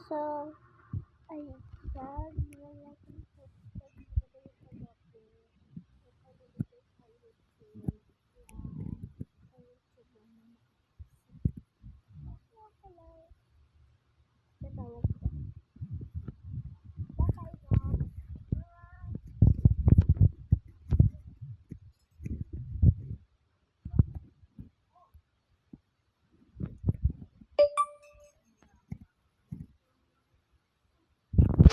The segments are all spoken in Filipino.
So, ayan. Nilalagay ko sa nilagay sa bote. Ipalagay sa YouTube. Sa YouTube lang. Kaya pala. Tatawag ko. Bye guys.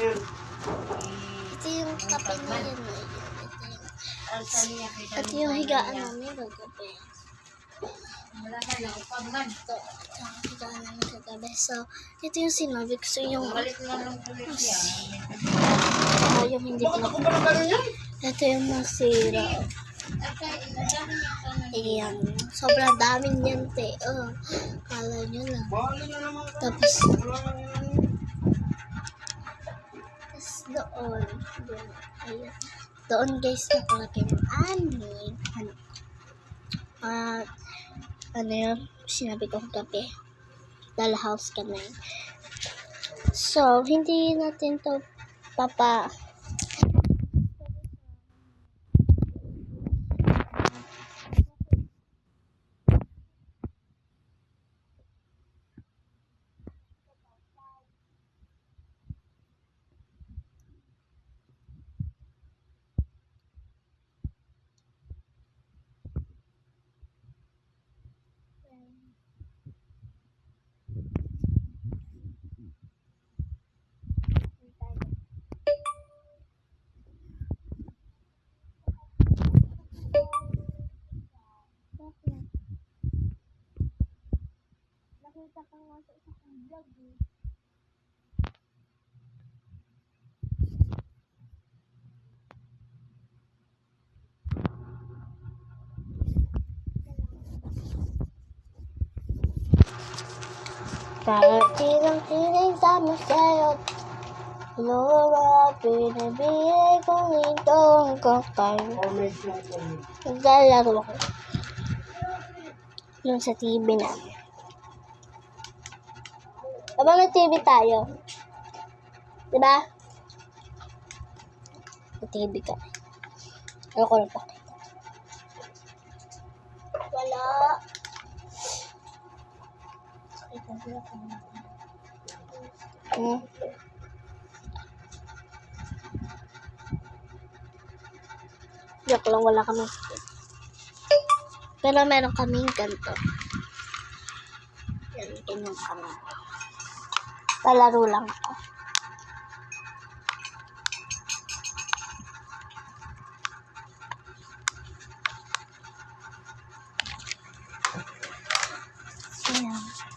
Ito yung kape na yun. Ito yung higaan namin kagabi. Ito yung higaan namin kagabi. So, ito yung sinabi ko sa yung yung hindi ko ito yung masira. Ayan. Sobrang daming yan, te. Oh, kala nyo lang. Tapos doon. Ayan. Doon guys, nakalagay ng aming ano yun, sinabi ko kagabi. Dala house kami. So, hindi natin to nakita ka nga sa isang vlog eh. Tilang-tiling sa museo. Lora, pinabiyay kong itong kakay. Naglalaro ko. Yung sa TV na. Aba may TV tayo. Diba? May TV ka. Ayoko lang pakita. Wala. Joke lang, wala kami. Pero meron kaming ganito. Yan, ganyan kami. Palaro lang ako. Ayan.